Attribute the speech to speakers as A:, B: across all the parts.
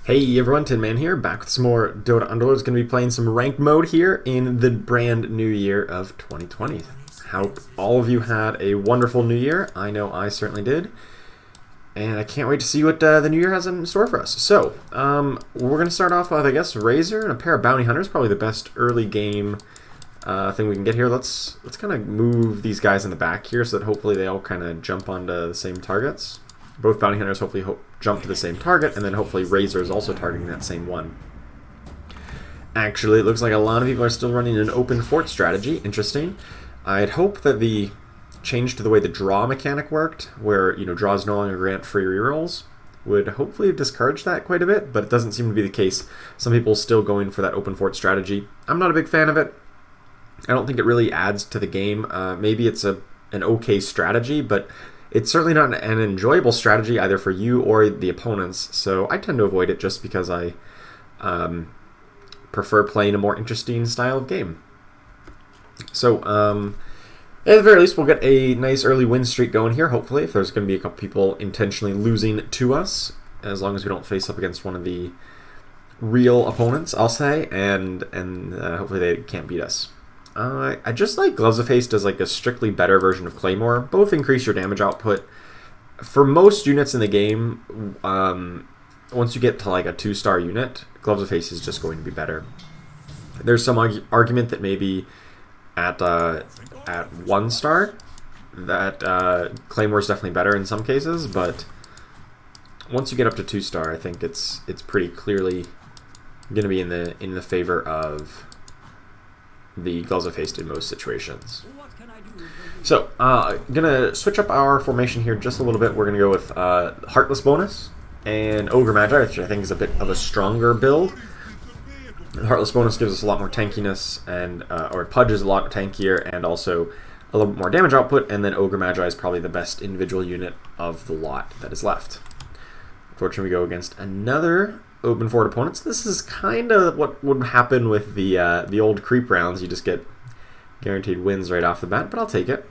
A: Hey everyone, Tin Man here, back with some more Dota Underlords. Going to be playing some ranked mode here in the brand new year of 2020. Hope all of you had a wonderful new year. I know I certainly did. And I can't wait to see what the new year has in store for us. So, we're going to start off with, I guess, Razor and a pair of Bounty Hunters. Probably the best early game thing we can get here. Let's kind of move these guys in the back here so that hopefully they all kind of jump onto the same targets. Both Bounty Hunters hopefully jump to the same target, and then hopefully Razor is also targeting that same one. Actually, it looks like a lot of people are still running an open fort strategy. Interesting. I'd hope that the change to the way the draw mechanic worked, where, you know, draws no longer grant free rerolls, would hopefully discourage that quite a bit, but it doesn't seem to be the case. Some people still going for that open fort strategy. I'm not a big fan of it. I don't think it really adds to the game. Maybe it's an okay strategy, but it's certainly not an enjoyable strategy either for you or the opponents, so I tend to avoid it just because I prefer playing a more interesting style of game. So, at the very least, we'll get a nice early win streak going here, hopefully, if there's going to be a couple people intentionally losing to us, as long as we don't face up against one of the real opponents, I'll say, and hopefully they can't beat us. I just like Gloves of Haste as like a strictly better version of Claymore. Both increase your damage output. For most units in the game, once you get to like a 2-star unit, Gloves of Haste is just going to be better. There's some argument that maybe at 1 star, that Claymore is definitely better in some cases, but once you get up to 2-star, I think it's pretty clearly going to be in the favor of the Gloves of Haste in most situations. So, gonna switch up our formation here just a little bit. We're gonna go with Heartless bonus and Ogre Magi, which I think is a bit of a stronger build. The Heartless bonus gives us a lot more tankiness, and or Pudge is a lot tankier, and also a little bit more damage output. And then Ogre Magi is probably the best individual unit of the lot that is left. Unfortunately, we go against another open fort opponents. This is kind of what would happen with the old creep rounds. You just get guaranteed wins right off the bat, but I'll take it.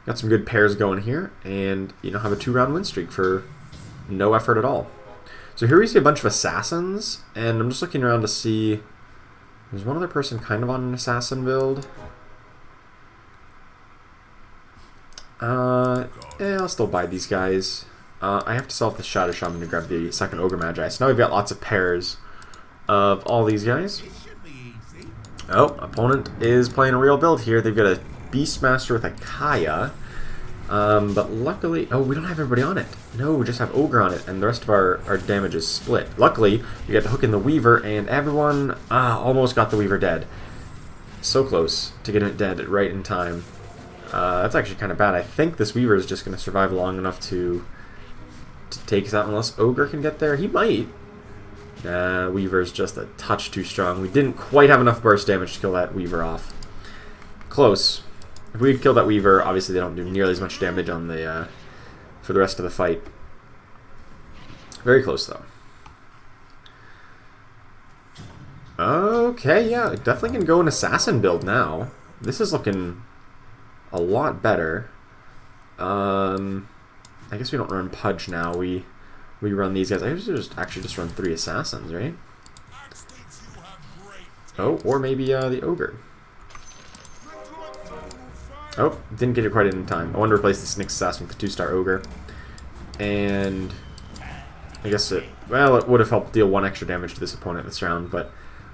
A: Got some good pairs going here, and you know, have a 2-round win streak for no effort at all. So here we see a bunch of assassins, and I'm just looking around to see. There's one other person kind of on an assassin build. I'll still buy these guys. I have to sell off the Shadow Shaman to grab the second Ogre Magi. So now we've got lots of pairs of all these guys. Oh, opponent is playing a real build here. They've got a Beastmaster with a Kaya. But luckily... Oh, we don't have everybody on it. No, we just have Ogre on it, and the rest of our damage is split. Luckily, you get to hook in the Weaver, and everyone almost got the Weaver dead. So close to getting it dead right in time. That's actually kind of bad. I think this Weaver is just going to survive long enough to take us out unless Ogre can get there. He might. Weaver's just a touch too strong. We didn't quite have enough burst damage to kill that Weaver off. Close. If we'd killed that Weaver, obviously they don't do nearly as much damage on the for the rest of the fight. Very close though. Okay, yeah, definitely can go an assassin build now. This is looking a lot better. I guess we don't run Pudge now. We run these guys. I guess we actually just run 3 assassins, right? Oh, or maybe the Ogre. Oh, didn't get it quite in time. I want to replace the Snake Assassin with the 2-star Ogre. And I guess it would have helped deal 1 extra damage to this opponent this round, but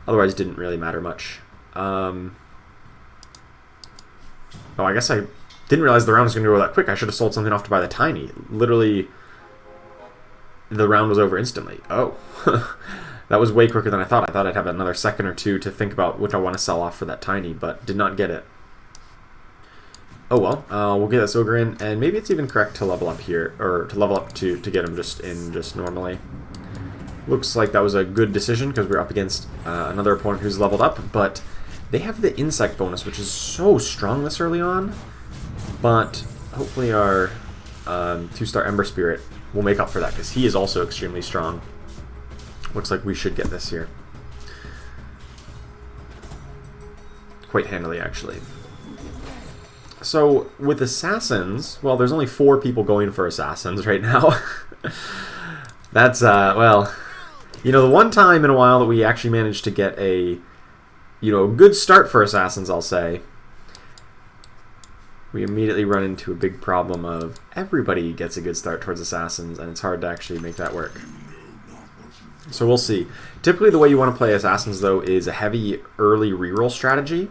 A: otherwise didn't really matter much. Oh, I guess I didn't realize the round was going to go that quick. I should have sold something off to buy the Tiny. Literally, the round was over instantly. Oh, that was way quicker than I thought. I thought I'd have another second or two to think about which I want to sell off for that Tiny, but did not get it. Oh well, we'll get this Ogre in, and maybe it's even correct to level up here, or to level up to get him just normally. Looks like that was a good decision because we're up against another opponent who's leveled up, but they have the Insect bonus, which is so strong this early on. But hopefully our 2-star Ember Spirit will make up for that, because he is also extremely strong. Looks like we should get this here. Quite handily, actually. So, with Assassins, well, there's only 4 people going for Assassins right now. That's, well, you know, the one time in a while that we actually managed to get a, you know, good start for Assassins, I'll say, we immediately run into a big problem of everybody gets a good start towards Assassins, and it's hard to actually make that work. So we'll see. Typically the way you want to play Assassins, though, is a heavy early reroll strategy,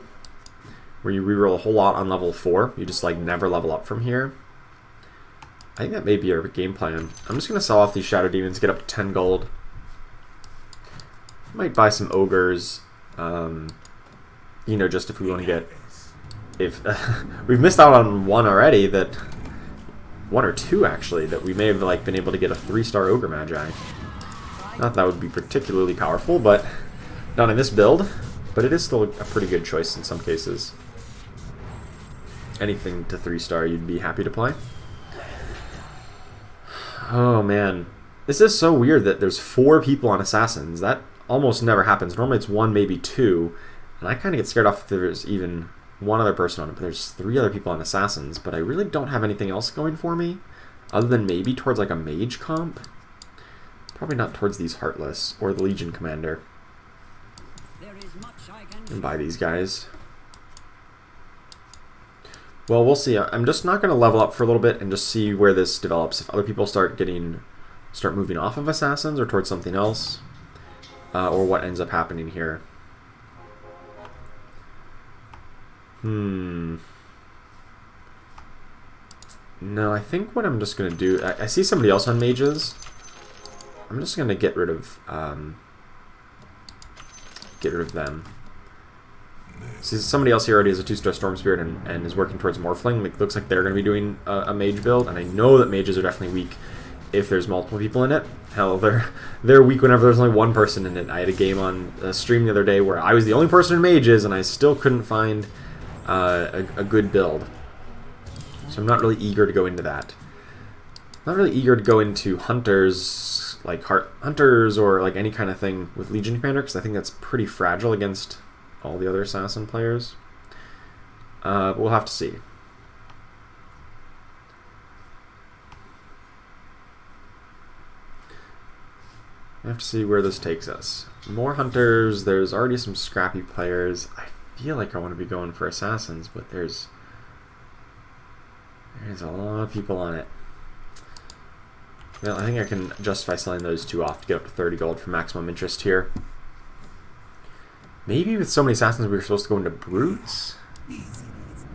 A: where you reroll a whole lot on level 4. You just, like, never level up from here. I think that may be our game plan. I'm just going to sell off these Shadow Demons, get up to 10 gold. Might buy some Ogres, you know, just if we want to get... If we've missed out on one already, that... One or two, actually, that we may have, like, been able to get a 3-star Ogre Magi. Not that would be particularly powerful, but not in this build. But it is still a pretty good choice in some cases. Anything to 3-star you'd be happy to play. Oh man, this is so weird that there's 4 people on Assassins. That almost never happens. Normally it's 1, maybe 2, and I kind of get scared off if there's even 1 other person on it, but there's 3 other people on Assassins, but I really don't have anything else going for me, other than maybe towards like a mage comp. Probably not towards these Heartless, or the Legion Commander. And buy these guys. Well, we'll see. I'm just not going to level up for a little bit and just see where this develops. If other people start moving off of Assassins or towards something else, or what ends up happening here. No, I think what I'm just going to do... I see somebody else on mages. I'm just going to get rid of them. See, somebody else here already has a 2-star Storm Spirit and is working towards Morphling. It looks like they're going to be doing a mage build, and I know that mages are definitely weak if there's multiple people in it. Hell, they're weak whenever there's only one person in it. I had a game on a stream the other day where I was the only person in mages, and I still couldn't find a good build. So I'm not really eager to go into that. Not really eager to go into hunters, like hunters or like any kind of thing with Legion Commander, because I think that's pretty fragile against all the other assassin players. We'll have to see. I have to see where this takes us. More hunters. There's already some scrappy players. I feel like I want to be going for assassins, but there's a lot of people on it. Well, I think I can justify selling those 2 off to get up to 30 gold for maximum interest here. Maybe with so many assassins we were supposed to go into brutes,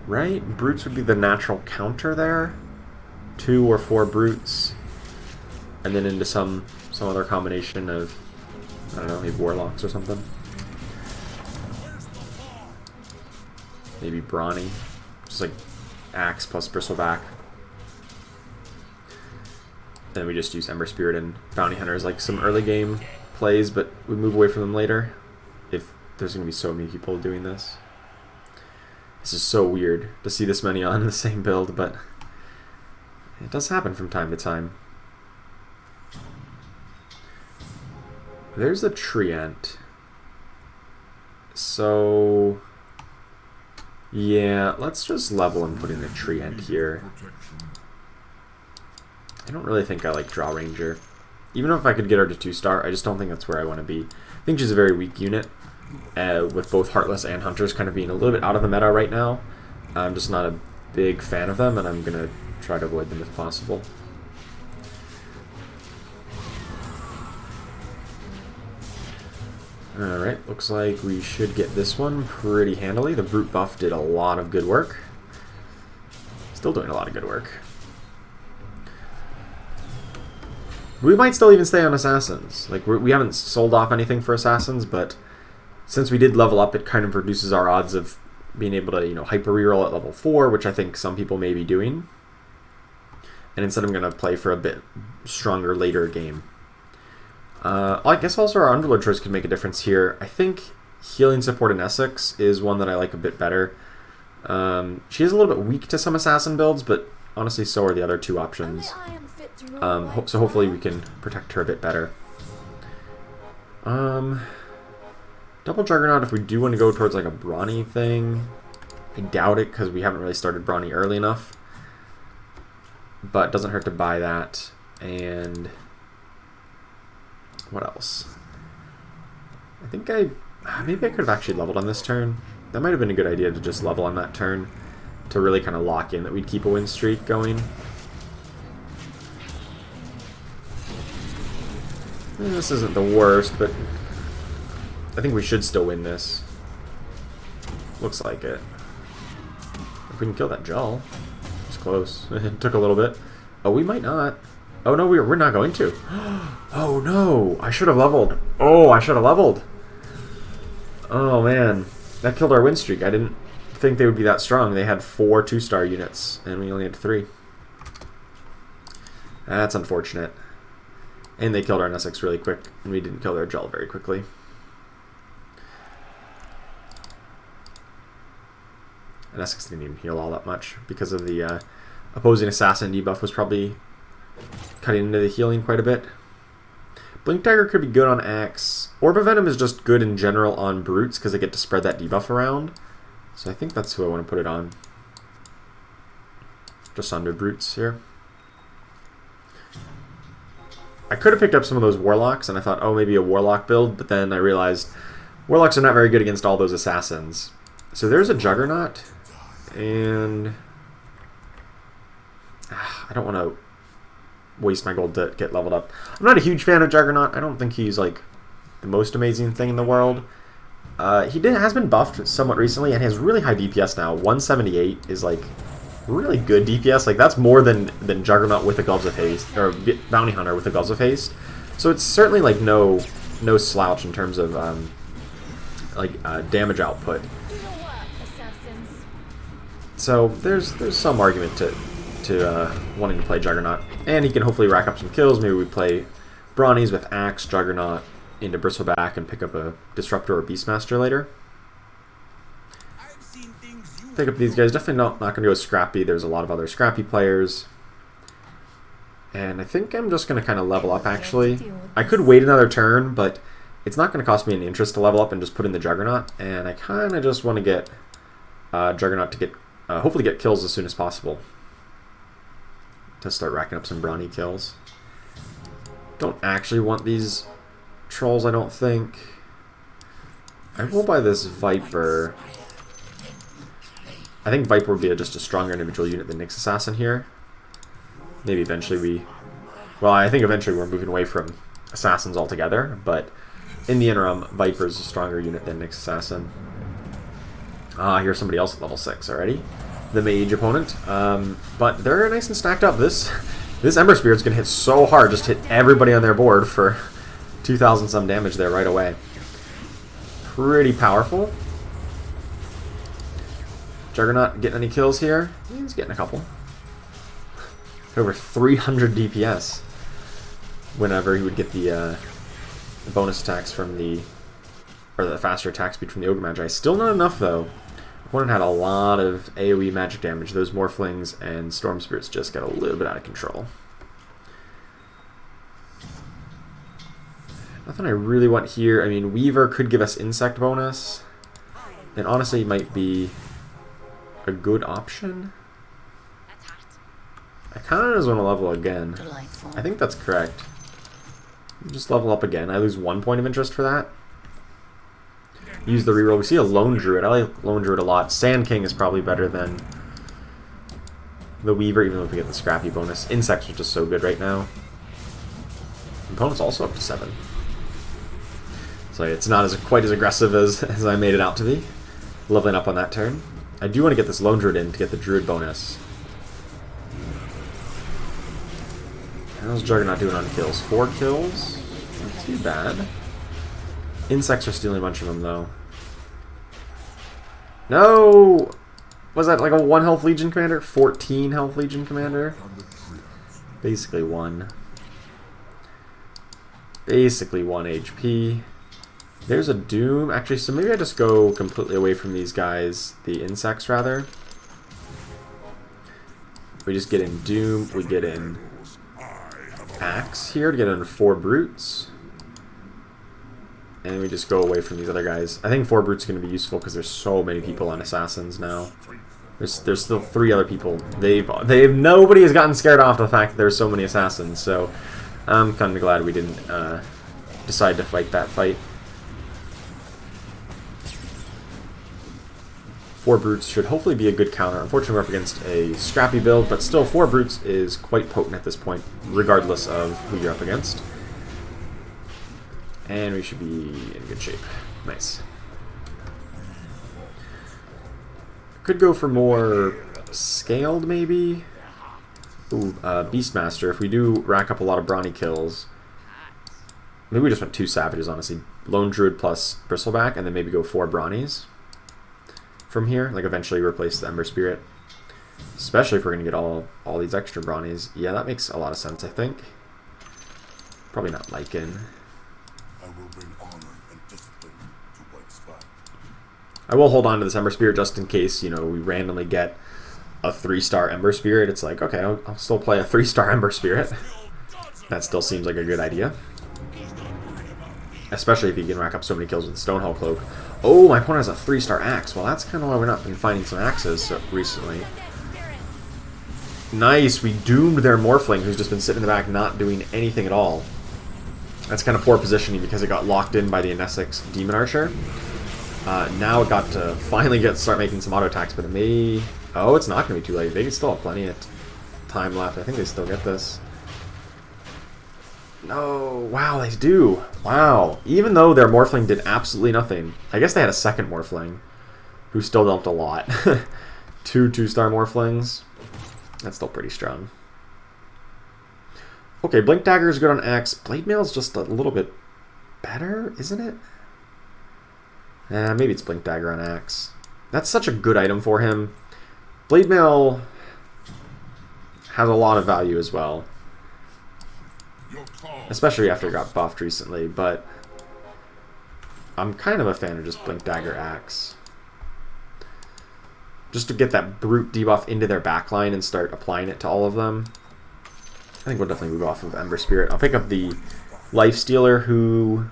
A: right? Brutes would be the natural counter there. 2 or 4 brutes, and then into some other combination of, I don't know, maybe warlocks or something. Maybe brawny, just like axe plus bristleback. Then we just use Ember Spirit and Bounty Hunters like some early game plays, but we move away from them later if there's going to be so many people doing this. This is so weird to see this many on the same build, but it does happen from time to time. There's the Treant. So yeah, let's just level and put in a Treant here. I don't really think I like Draw Ranger. Even if I could get her to 2-star, I just don't think that's where I want to be. I think she's a very weak unit, with both Heartless and Hunters kind of being a little bit out of the meta right now. I'm just not a big fan of them, and I'm going to try to avoid them if possible. Alright, looks like we should get this one pretty handily. The Brute buff did a lot of good work. Still doing a lot of good work. We might still even stay on Assassins. Like, we haven't sold off anything for Assassins, but since we did level up, it kind of reduces our odds of being able to, you know, hyper reroll at level 4, which I think some people may be doing. And instead I'm going to play for a bit stronger later game. I guess also our Underlord choice could make a difference here. I think healing support in Essex is one that I like a bit better. She is a little bit weak to some assassin builds, but honestly so are the other 2 options. So hopefully we can protect her a bit better. Double Juggernaut, if we do want to go towards like a Brawny thing. I doubt it because we haven't really started Brawny early enough. But it doesn't hurt to buy that. And What else? I think maybe I could have actually leveled on this turn. That might have been a good idea to just level on that turn to really kind of lock in that we'd keep a win streak going. This isn't the worst, but I think we should still win this. Looks like it. If we can kill that Jell. It's close. It took a little bit. Oh, we might not. Oh no, we're not going to. Oh no, I should have leveled. Oh, I should have leveled. Oh man, that killed our win streak. I didn't think they would be that strong. They had 4 2-star units, and we only had 3. That's unfortunate. And they killed our NSX really quick, and we didn't kill their Jell very quickly. NSX didn't even heal all that much because of the opposing assassin debuff was probably cutting into the healing quite a bit. Blink Dagger could be good on Axe. Orb of Venom is just good in general on Brutes because they get to spread that debuff around. So I think that's who I want to put it on. Just under Brutes here. I could have picked up some of those Warlocks and I thought, oh, maybe a Warlock build, but then I realized Warlocks are not very good against all those Assassins. So there's a Juggernaut, and I don't want to waste my gold to get leveled up. I'm not a huge fan of Juggernaut. I don't think he's like the most amazing thing in the world. He has been buffed somewhat recently and has really high DPS now. 178 is like really good DPS. Like that's more than Juggernaut with the Gloves of Haste, or Bounty Hunter with the Gloves of Haste. So it's certainly like no slouch in terms of damage output. So there's some argument to wanting to play Juggernaut, and he can hopefully rack up some kills. Maybe we play Brawnies with Axe, Juggernaut into Bristleback, and pick up a Disruptor or Beastmaster later. Pick up these guys. Definitely not going to go Scrappy. There's a lot of other Scrappy players, and I think I'm just going to kind of level up. Actually, I could wait another turn, but it's not going to cost me any interest to level up and just put in the Juggernaut. And I kind of just want to get Juggernaut to get hopefully get kills as soon as possible. To start racking up some Brawny kills. Don't actually want these trolls, I don't think. I will buy this Viper. I think Viper would be just a stronger individual unit than Nyx Assassin here. Maybe eventually well, I think eventually we're moving away from Assassins altogether, but in the interim, Viper is a stronger unit than Nyx Assassin. Here's somebody else at level 6 already. The mage opponent, but they're nice and stacked up. This Ember Spirit's gonna hit so hard, just hit everybody on their board for 2,000 some damage there right away. Pretty powerful. Juggernaut getting any kills here? He's getting a couple. Over 300 DPS. Whenever he would get the bonus attacks from the faster attack speed from the Ogre Magi. Still not enough though. Opponent had a lot of AoE magic damage. Those Morphlings and Storm Spirits just got a little bit out of control. Nothing I really want here. I mean, Weaver could give us Insect bonus. And honestly, might be a good option. I kind of just want to level again. I think that's correct. Just level up again. I lose 1 point of interest for that. Use the reroll. We see a Lone Druid. I like Lone Druid a lot. Sand King is probably better than the Weaver, even if we get the Scrappy bonus. Insects are just so good right now. Opponent's also up to 7. So it's not quite as aggressive as I made it out to be. Leveling up on that turn. I do want to get this Lone Druid in to get the Druid bonus. How's Juggernaut doing on kills? 4 kills? Not too bad. Insects are stealing a bunch of them, though. No! Was that like a 1 health Legion Commander? 14 health Legion Commander? Basically 1. Basically 1 HP. There's a Doom. Actually, so maybe I just go completely away from these guys. The insects, rather. We just get in Doom. We get in Axe here to get in 4 Brutes. And we just go away from these other guys. I think 4 Brutes are going to be useful because there's so many people on Assassins now. There's still 3 other people. Nobody has gotten scared off the fact that there's so many Assassins. So I'm kind of glad we didn't decide to fight that fight. 4 Brutes should hopefully be a good counter. Unfortunately, we're up against a scrappy build, but still 4 Brutes is quite potent at this point, regardless of who you're up against. And we should be in good shape. Nice. Could go for more scaled, maybe? Ooh, Beastmaster. If we do rack up a lot of Brawny kills, maybe we just went 2 Savages, honestly. Lone Druid plus Bristleback, and then maybe go 4 Brawnies from here. Like, eventually replace the Ember Spirit. Especially if we're going to get all these extra Brawnies. Yeah, that makes a lot of sense, I think. Probably not Lycan. I will hold on to this Ember Spirit just in case, you know, we randomly get a 3-star Ember Spirit. It's like, okay, I'll still play a 3-star Ember Spirit. That still seems like a good idea. Especially if you can rack up so many kills with the Stonehold Cloak. Oh, my opponent has a 3-star axe. Well, that's kind of why we're not been finding some axes recently. Nice, we doomed their Morphling, who's just been sitting in the back not doing anything at all. That's kind of poor positioning because it got locked in by the Nesix Demon Archer. Now it got to finally start making some auto attacks, but it may... Oh, it's not going to be too late. They still have plenty of time left. I think they still get this. No, wow, they do. Wow. Even though their Morphling did absolutely nothing. I guess they had a second Morphling, who still dumped a lot. 2 2-star Morphlings. That's still pretty strong. Okay, Blink Dagger is good on Axe. Blade Mail is just a little bit better, isn't it? Maybe it's Blink Dagger on Axe. That's such a good item for him. Blade Mail has a lot of value as well. Especially after it got buffed recently, but I'm kind of a fan of just Blink Dagger Axe. Just to get that Brute debuff into their backline and start applying it to all of them. I think we'll definitely move off of Ember Spirit. I'll pick up the Lifestealer, who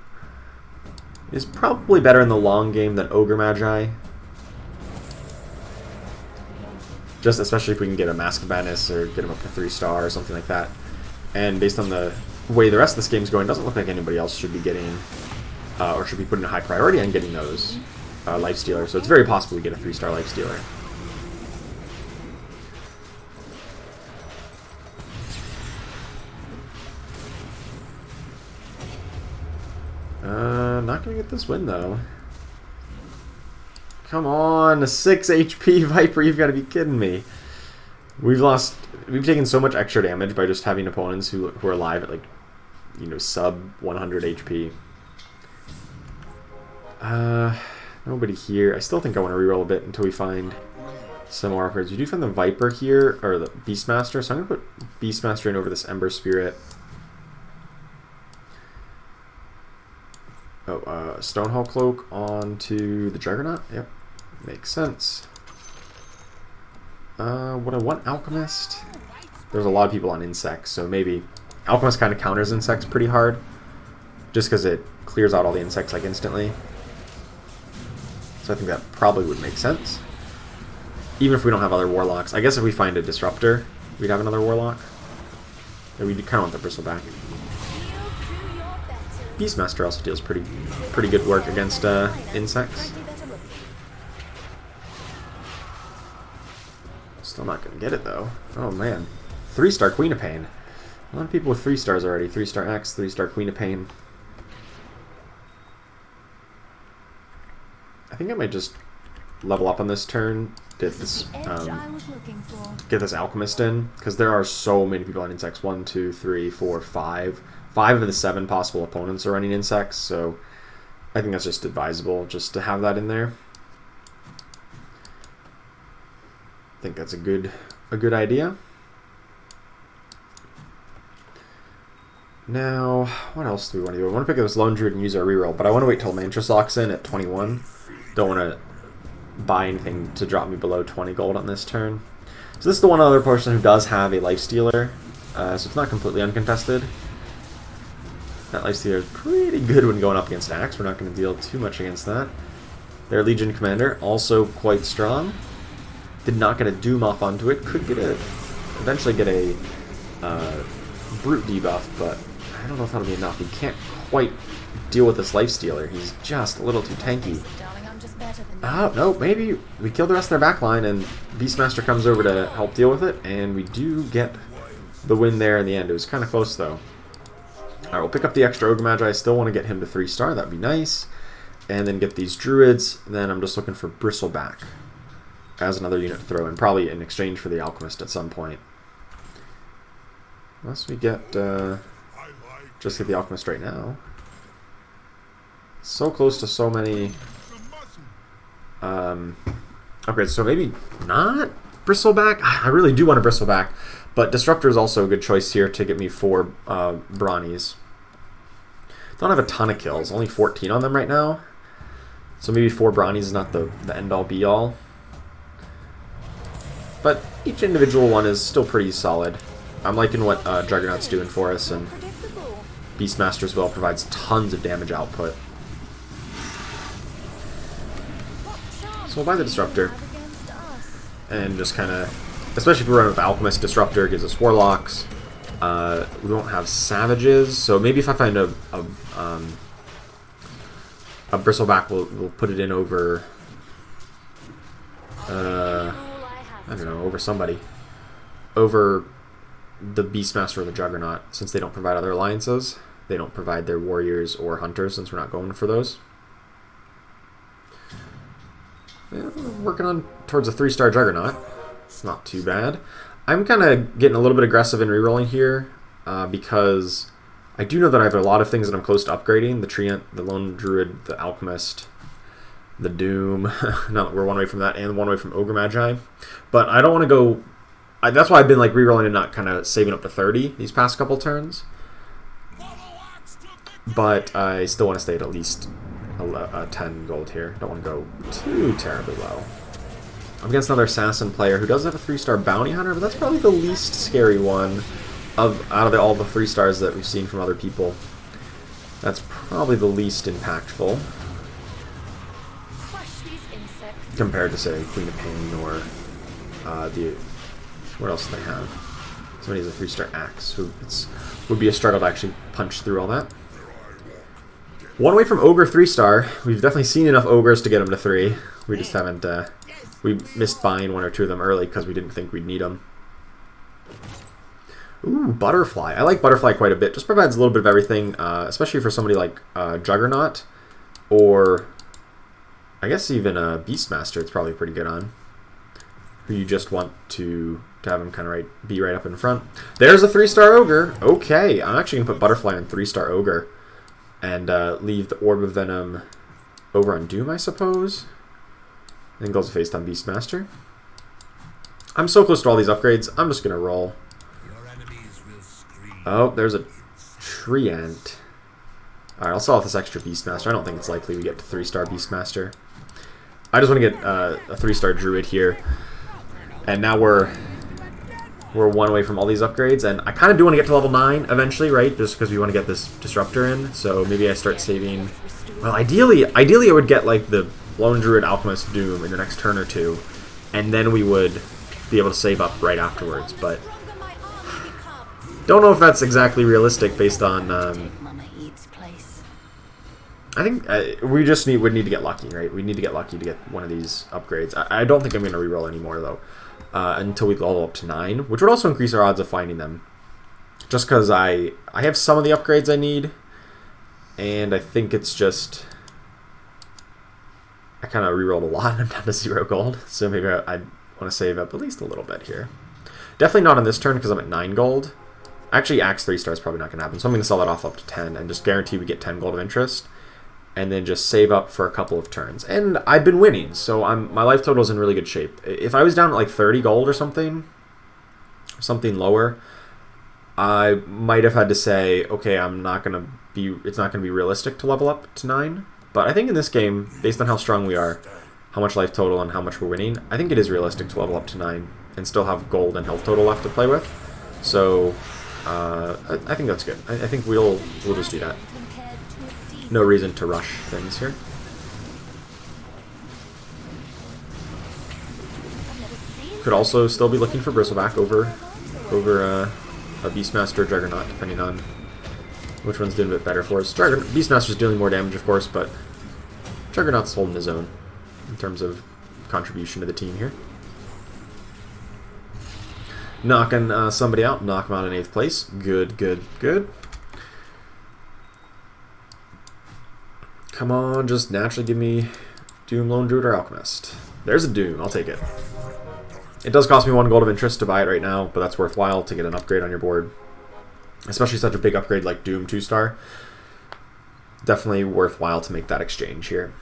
A: is probably better in the long game than Ogre Magi. Just especially if we can get a Mask of Madness or get him up to 3-star or something like that. And based on the way the rest of this game's going, it doesn't look like anybody else should be getting, or should be putting a high priority on getting those Lifestealers. So it's very possible we get a 3-star Lifestealer. Not gonna get this win though. Come on, a 6 HP Viper, you've got to be kidding me. We've taken so much extra damage by just having opponents who are alive at, like, you know, sub 100 HP. Nobody here. I still think I want to reroll a bit until we find some more offers. We do find the Viper here, or the Beastmaster, so I'm going to put Beastmaster in over this Ember Spirit. Oh, Stonehold Cloak onto the Juggernaut. Yep, makes sense. What I want, Alchemist. There's a lot of people on Insects, so maybe Alchemist kind of counters Insects pretty hard, just because it clears out all the Insects like instantly. So I think that probably would make sense, even if we don't have other Warlocks. I guess if we find a Disruptor, we'd have another Warlock. Yeah, we kind of want the Bristleback. Beastmaster also deals pretty good work against Insects. Still not going to get it though. Oh man. 3-star Queen of Pain. A lot of people with 3 stars already. 3-star Axe, 3-star Queen of Pain. I think I might just level up on this turn. Get this Alchemist in, because there are so many people on Insects. 1, 2, 3, 4, 5. 5 of the 7 possible opponents are running Insects, so I think that's just advisable just to have that in there. I think that's a good idea. Now, what else do we want to do? I want to pick up this Lone Druid and use our reroll, but I want to wait till Mantras locks in at 21. Don't want to buy anything to drop me below 20 gold on this turn. So this is the one other person who does have a Lifestealer, so it's not completely uncontested. That Lifestealer is pretty good when going up against Axe. We're not going to deal too much against that. Their Legion Commander, also quite strong. Did not get a Doom off onto it. Could get eventually get a Brute debuff, but I don't know if that'll be enough. He can't quite deal with this lifestealer. He's just a little too tanky. Oh, no, maybe we kill the rest of their back line and Beastmaster comes over to help deal with it, and we do get the win there in the end. It was kind of close, though. Alright, we'll pick up the extra Ogre Magi. I still want to get him to 3-star. That'd be nice. And then get these Druids. Then I'm just looking for Bristleback as another unit to throw in, probably in exchange for the Alchemist at some point. Unless we get... just get the Alchemist right now. So close to so many... okay, so maybe not Bristleback. I really do want a Bristleback, but Disruptor is also a good choice here to get me 4 Brawnies. Don't have a ton of kills, only 14 on them right now. So maybe 4 Brawnies is not the end-all be-all. But each individual one is still pretty solid. I'm liking what Juggernaut's doing for us, and Beastmaster as well provides tons of damage output. So we'll buy the Disruptor. And just kind of, especially if we run with Alchemist, Disruptor gives us Warlocks. We don't have Savages, so maybe if I find a Bristleback, we'll put it in over, I don't know, over somebody. Over the Beastmaster or the Juggernaut, since they don't provide other alliances. They don't provide their Warriors or Hunters, since we're not going for those. Yeah, we're working on towards a 3-star Juggernaut. It's not too bad. I'm kind of getting a little bit aggressive in rerolling here because I do know that I have a lot of things that I'm close to upgrading. The Treant, the Lone Druid, the Alchemist, the Doom. Now that we're one away from that and one away from Ogre Magi. But I don't want to go... that's why I've been like rerolling and not kind of saving up to 30 these past couple turns. But I still want to stay at least 10 gold here. Don't want to go too terribly low. I'm against another Assassin player who does have a 3-star Bounty Hunter, but that's probably the least scary one out of all the 3-stars that we've seen from other people. That's probably the least impactful compared to, say, Queen of Pain or what else do they have? Somebody has a 3-star Axe, who would be a struggle to actually punch through all that. One away from Ogre 3-star. We've definitely seen enough Ogres to get him to 3. We just haven't... we missed buying 1 or 2 of them early because we didn't think we'd need them. Ooh, Butterfly. I like Butterfly quite a bit. Just provides a little bit of everything, especially for somebody like Juggernaut, or I guess even a Beastmaster it's probably pretty good on. Who you just want to have him kind of be right up in front. There's a 3-star Ogre. Okay, I'm actually going to put Butterfly on 3-star Ogre. And leave the Orb of Venom over on Doom, I suppose. Then goes face on Beastmaster. I'm so close to all these upgrades, I'm just going to roll. Oh, there's a Treant. Alright, I'll sell off this extra Beastmaster. I don't think it's likely we get to 3-star Beastmaster. I just want to get a 3-star Druid here. And now we're 1 away from all these upgrades, and I kind of do want to get to level 9 eventually, right? Just because we want to get this Disruptor in, so maybe I start saving... Well, ideally I would get, like, the Lone Druid, Alchemist, Doom in the next turn or 2, and then we would be able to save up right afterwards, but... Don't know if that's exactly realistic based on... I think we just would need to get lucky, right? We need to get lucky to get one of these upgrades. I don't think I'm going to reroll anymore, though. Until we level up to 9, which would also increase our odds of finding them. Just because I have some of the upgrades I need, and I think it's just... I kind of rerolled a lot and I'm down to 0 gold, so maybe I want to save up at least a little bit here. Definitely not on this turn because I'm at 9 gold. Actually, Axe 3-star is probably not going to happen, so I'm going to sell that off up to 10 and just guarantee we get 10 gold of interest. And then just save up for a couple of turns. And I've been winning, so my life total is in really good shape. If I was down at like 30 gold or something lower, I might have had to say, okay, it's not gonna be realistic to level up to 9. But I think in this game, based on how strong we are, how much life total and how much we're winning, I think it is realistic to level up to 9 and still have gold and health total left to play with. So I think that's good. I think we'll just do that. No reason to rush things here. Could also still be looking for Bristleback over a Beastmaster or Juggernaut, depending on which one's doing a bit better for us. Beastmaster's dealing more damage, of course, but Juggernaut's holding his own in terms of contribution to the team here. Knocking somebody out, knock him out in 8th place. Good, good, good. Come on, just naturally give me Doom, Lone Druid, or Alchemist. There's a Doom, I'll take it. It does cost me 1 gold of interest to buy it right now, but that's worthwhile to get an upgrade on your board. Especially such a big upgrade like Doom 2-star. Definitely worthwhile to make that exchange here.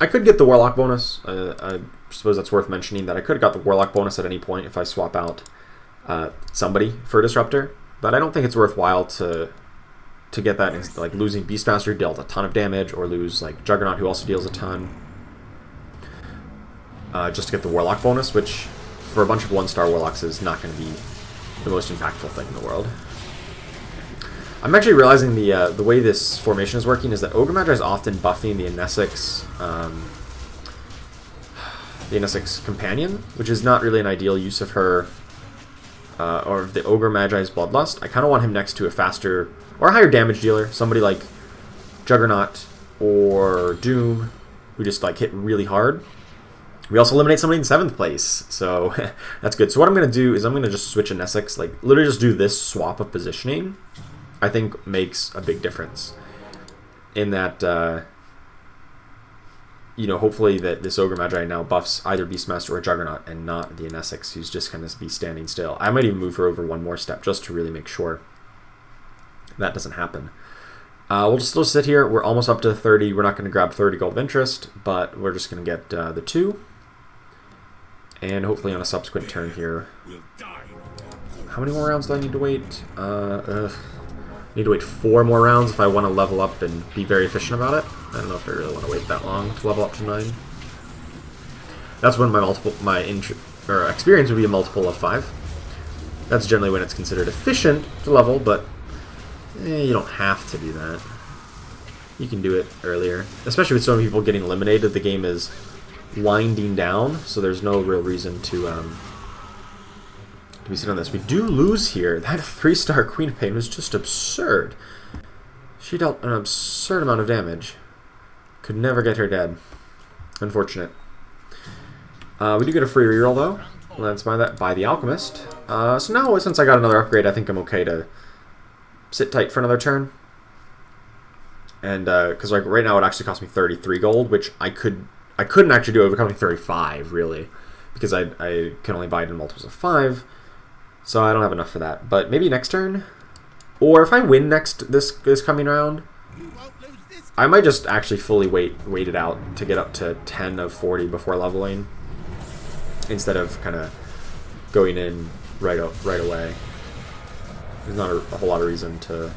A: I could get the Warlock bonus. I suppose that's worth mentioning that I could have got the Warlock bonus at any point if I swap out somebody for a Disruptor. But I don't think it's worthwhile to get that, like losing Beastmaster, who dealt a ton of damage, or lose like Juggernaut, who also deals a ton. Just to get the Warlock bonus, which for a bunch of 1-star Warlocks is not going to be the most impactful thing in the world. I'm actually realizing the way this formation is working is that Ogre Magi is often buffing the Inesic's companion, which is not really an ideal use of her, or of the Ogre Magi's Bloodlust. I kind of want him next to a faster or a higher damage dealer, somebody like Juggernaut or Doom, who just like hit really hard. We also eliminate somebody in 7th place, so that's good. So what I'm going to do is I'm going to just switch Inesic's, like literally just do this swap of positioning. I think makes a big difference in that, you know, hopefully that this Ogre Magi now buffs either Beastmaster or Juggernaut and not the Inesix, who's just going to be standing still. I might even move her over 1 more step just to really make sure that doesn't happen. We'll just still sit here. We're almost up to 30. We're not going to grab 30 gold of interest, but we're just going to get the 2. And hopefully on a subsequent turn here. How many more rounds do I need to wait? I need to wait 4 more rounds if I want to level up and be very efficient about it. I don't know if I really want to wait that long to level up to 9. That's when my experience would be a multiple of 5. That's generally when it's considered efficient to level, but you don't have to do that. You can do it earlier. Especially with so many people getting eliminated, the game is winding down, so there's no real reason to be sitting on this. We do lose here. That 3-star Queen of Pain was just absurd. She dealt an absurd amount of damage. Could never get her dead. Unfortunate. We do get a free reroll though. Let's buy that by the Alchemist. So now, since I got another upgrade, I think I'm okay to sit tight for another turn. And because like right now it actually cost me 33 gold, which I couldn't actually do. It would cost me 35 really, because I can only buy it in multiples of 5. So I don't have enough for that. But maybe next turn, or if I win this coming round, I might just actually fully wait it out to get up to 10 of 40 before leveling, instead of kind of going in right away. There's not a whole lot of reason to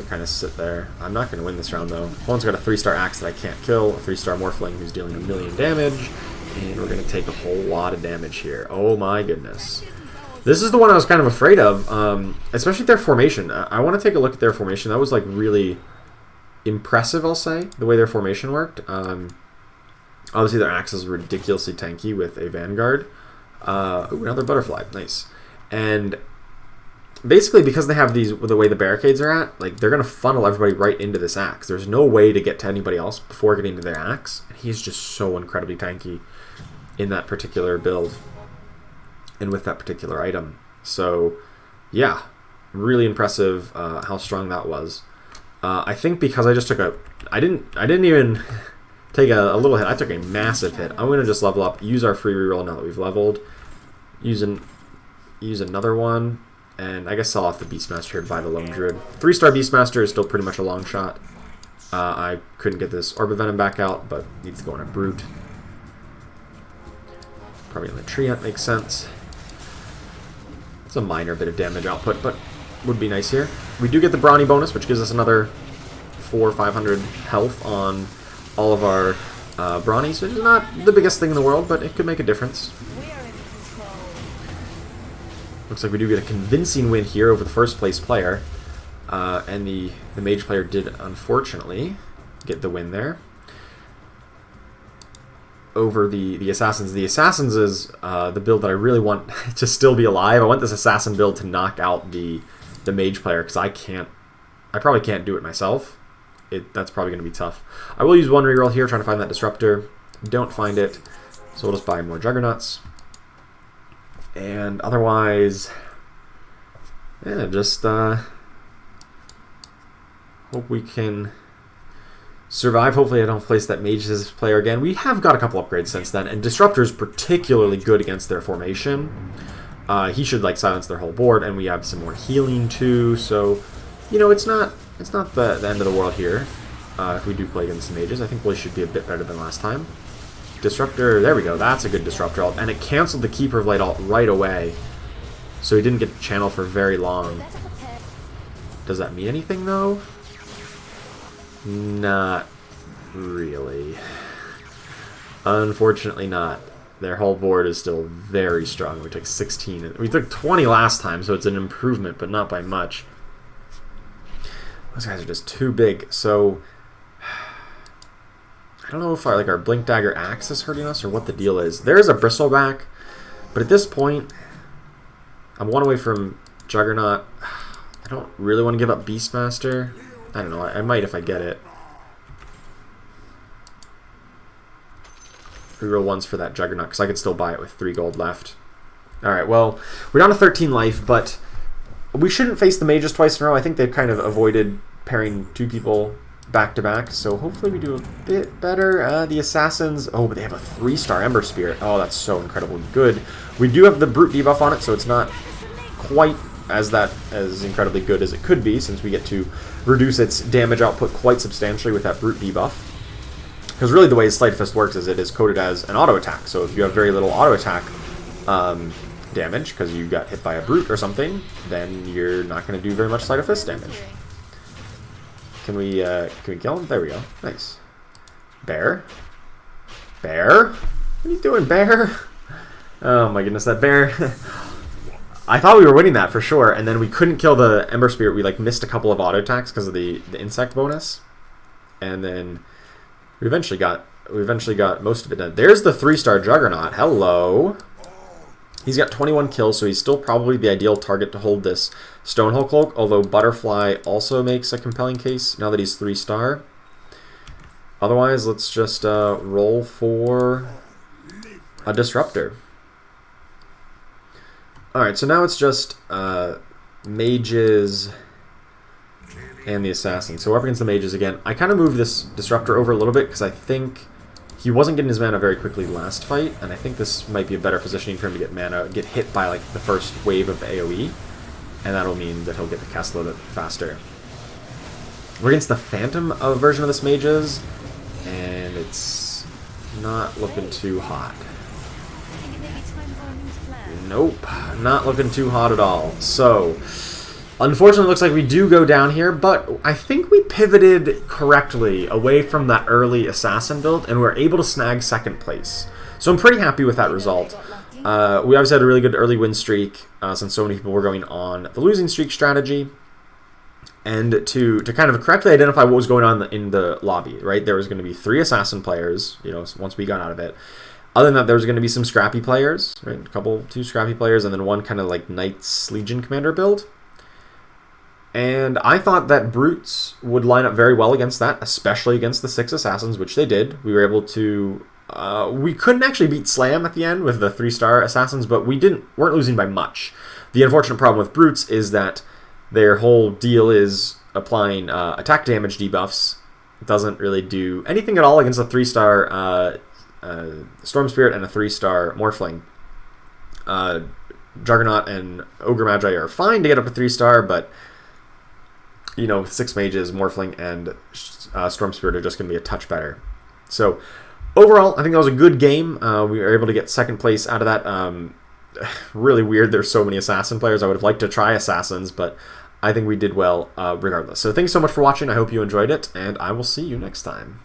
A: kind of sit there. I'm not going to win this round though. Opponent's got a 3-star axe that I can't kill, a 3-star Morphling who's dealing 1 million damage, and we're going to take a whole lot of damage here. Oh my goodness. This is the one I was kind of afraid of, especially their formation. I want to take a look at their formation. That was like really impressive, I'll say, the way their formation worked. Obviously their axe is ridiculously tanky with a Vanguard. Ooh, another Butterfly. Nice. And basically, because they have the way the barricades are at, like they're gonna funnel everybody right into this axe. There's no way to get to anybody else before getting to their axe, and he's just so incredibly tanky in that particular build and with that particular item. So, yeah, really impressive how strong that was. I think because I just took I didn't even take a little hit. I took a massive hit. I'm gonna just level up, use our free reroll now that we've leveled, use another one. And I guess sell off the Beastmaster here to buy the Lone Druid. 3-star Beastmaster is still pretty much a long shot. I couldn't get this Orb of Venom back out, but needs to go on a Brute. Probably on the Treant makes sense. It's a minor bit of damage output, but would be nice here. We do get the Brawny bonus, which gives us another 400 or 500 health on all of our Brawnies. Which is not the biggest thing in the world, but it could make a difference. Looks like we do get a convincing win here over the first place player. And the mage player did, unfortunately, get the win there. Over the assassins. The assassins is the build that I really want to still be alive. I want this assassin build to knock out the the mage player because I probably can't do it myself. That's probably going to be tough. I will use one reroll here, trying to find that disruptor. Don't find it, so we'll just buy more juggernauts. And otherwise, yeah, just hope we can survive. Hopefully I don't place that mage's player again. We have got a couple upgrades since then, and disruptor is particularly good against their formation. He should like silence their whole board, and we have some more healing too. So, you know, it's not the end of the world here. If we do play against the mages, I think we should be a bit better than last time. Disruptor, there we go. That's a good disruptor ult, and it canceled the Keeper of Light ult right away, so he didn't get channeled for very long. Does that mean anything though? Not really. Unfortunately not. Their whole board is still very strong. We took 16. We took 20 last time, so it's an improvement, but not by much. Those guys are just too big, so I don't know if our Blink Dagger Axe is hurting us or what the deal is. There is a Bristleback, but at this point, I'm one away from Juggernaut. I don't really want to give up Beastmaster. I don't know. I might if I get it. Reroll once for that Juggernaut, because I could still buy it with 3 gold left. Alright, well, we're down to 13 life, but we shouldn't face the mages twice in a row. I think they've kind of avoided pairing 2 people back-to-back, so hopefully we do a bit better. The Assassins, oh, but they have a 3-star Ember Spirit. Oh, that's so incredibly good. We do have the Brute debuff on it, so it's not quite as incredibly good as it could be, since we get to reduce its damage output quite substantially with that Brute debuff. Because really the way Sleight of Fist works is it is coded as an auto attack. So if you have very little auto attack damage, because you got hit by a Brute or something, then you're not going to do very much Sleight of Fist damage. Can we kill him? There we go. Nice. Bear? Bear? What are you doing, Bear? Oh my goodness, that bear. I thought we were winning that for sure, and then we couldn't kill the Ember Spirit. We missed a couple of auto attacks because of the insect bonus. And then we eventually got most of it done. There's the 3-star Juggernaut. Hello. He's got 21 kills, so he's still probably the ideal target to hold this Stonehole Cloak, although Butterfly also makes a compelling case now that he's 3-star. Otherwise, let's just roll for a Disruptor. Alright, so now it's just Mages and the Assassin. So we're up against the Mages again. I kind of moved this Disruptor over a little bit because I think he wasn't getting his mana very quickly last fight, and I think this might be a better positioning for him to get hit by the first wave of AoE, and that'll mean that he'll get the cast a little bit faster. We're against the Phantom version of this Mages, and it's not looking too hot. Nope, not looking too hot at all. So, unfortunately, it looks like we do go down here, but I think we pivoted correctly away from that early Assassin build, and we're able to snag 2nd place. So I'm pretty happy with that result. We obviously had a really good early win streak, since so many people were going on the losing streak strategy. And to kind of correctly identify what was going on in the lobby, right? There was going to be 3 Assassin players, once we got out of it. Other than that, there was going to be some scrappy players, right? 2 scrappy players, and then one kind of Knights Legion Commander build. And I thought that Brutes would line up very well against that, especially against the 6 Assassins, which they did. We were able to... we couldn't actually beat Slam at the end with the 3-star Assassins, but weren't losing by much. The unfortunate problem with Brutes is that their whole deal is applying attack damage debuffs. It doesn't really do anything at all against a 3-star Storm Spirit and a 3-star Morphling. Juggernaut and Ogre Magi are fine to get up to 3-star, but 6 Mages, Morphling, and Storm Spirit are just going to be a touch better. So, overall, I think that was a good game. We were able to get 2nd place out of that. Really weird, there's so many Assassin players. I would have liked to try Assassins, but I think we did well regardless. So, thanks so much for watching. I hope you enjoyed it, and I will see you next time.